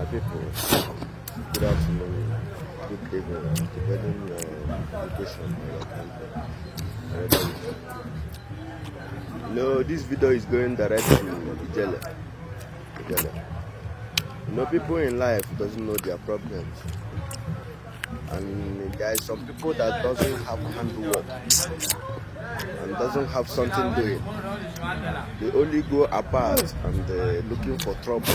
my people. Good afternoon, good evening, depending on your location or your country. This video is going direct to Ijele. People in life doesn't know their problems, and there are some people that doesn't have handwork and doesn't have something doing. They only go apart and looking for trouble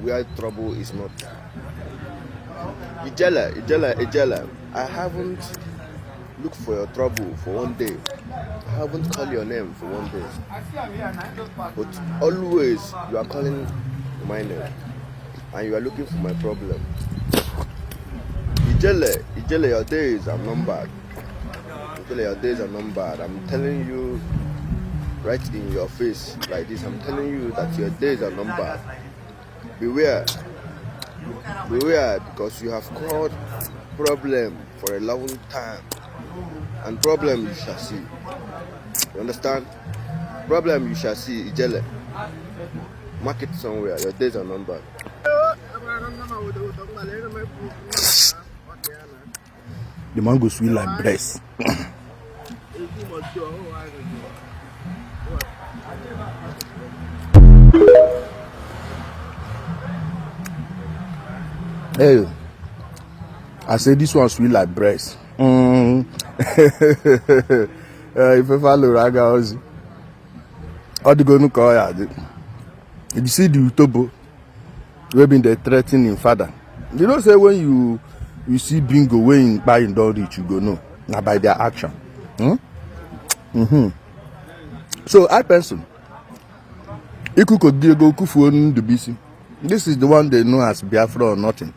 where trouble is not. Ijele, I haven't looked for your trouble for one day. I haven't called your name for one day. But always you are calling my name and you are looking for my problem. Ijele, your days are numbered. Your days are numbered. I'm telling you right in your face like this. I'm telling you that your days are numbered. Beware, because you have caused problem for a long time, and problem you shall see. You understand? Problem you shall see. Ijele, mark it somewhere. Your days are numbered. The mango sweet like breast. Hey, I say this one sweet like breast. If I follow Raga Ozzy, all the go no call ya. You see the Utobo, we been there threatening father. You don't say when you see bingo when buying don't reach, you go no. Now by their action. So I person, Ikuko Diego Kufu the BC. This is the one they know as Biafran or nothing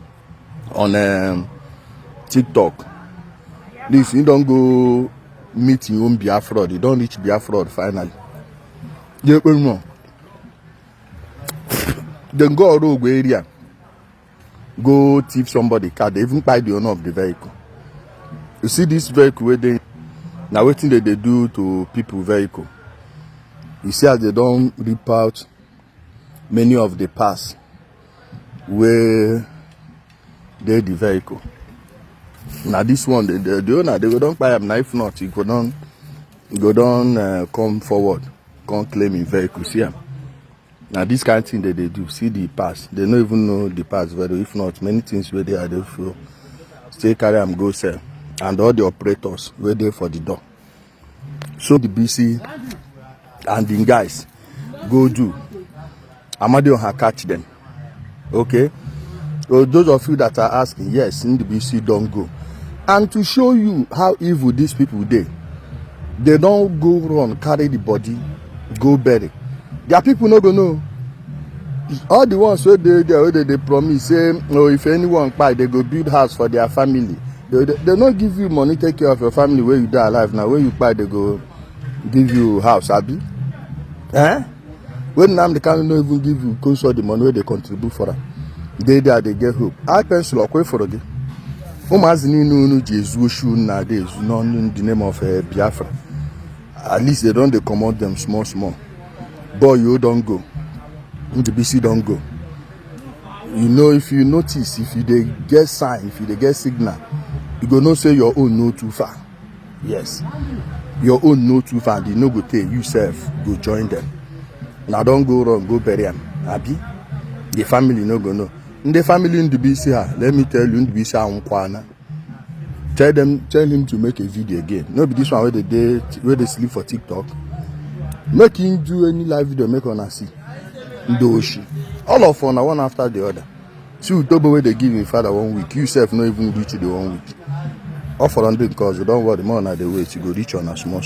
on TikTok. This you don't go meet your own Biafran. You don't reach Biafran finally. You know. Then go rogue area. Go thief somebody car. They even buy the owner of the vehicle. You see this vehicle where they now waiting that they do to people vehicle. You see how they don't rip out many of the parts where they the vehicle. Now this one the owner they go don't buy them. Now if not, you go down come forward, come claim in vehicle. See them. Now this kind of thing that they do, see the parts. They don't even know the parts very well. If not, many things where they are there for stay carry them go sell. And all the operators were there for the door. So the BC and the guys go do. Amadio catch them. Okay? So those of you that are asking, yes, in the BC don't go. And to show you how evil these people they don't go run, carry the body, go bury. Their people not gonna know. All the ones where they promise, say, no, if anyone buy, they go build house for their family. They don't give you money, take care of your family where you die alive. Now, when you buy, they go give you house, Abi. When the can not even give you consult the money where they contribute for them. They get hope. I pencil or for again. No Jesus nowadays, not in the name of Biafran. At least they don't command them small. Boy, you don't go. The BC don't go. You know, if you notice, if you they get sign, if you they get signal, you go no say your own no too far. Yes. Your own no too far. The no go take yourself, go join them. Now don't go wrong, go bury them. Abi? The family no go no. In the family in the BC, let me tell you, in the BC, tell him to make a video again. No be this one where they sleep for TikTok. Make him do any live video, make on see. Ndoshi. All of them are one after the other. See Utobo where they give him father 1 week. You self not even reach the 1 week. All for 100 because you don't worry more than the way you go reach on a small.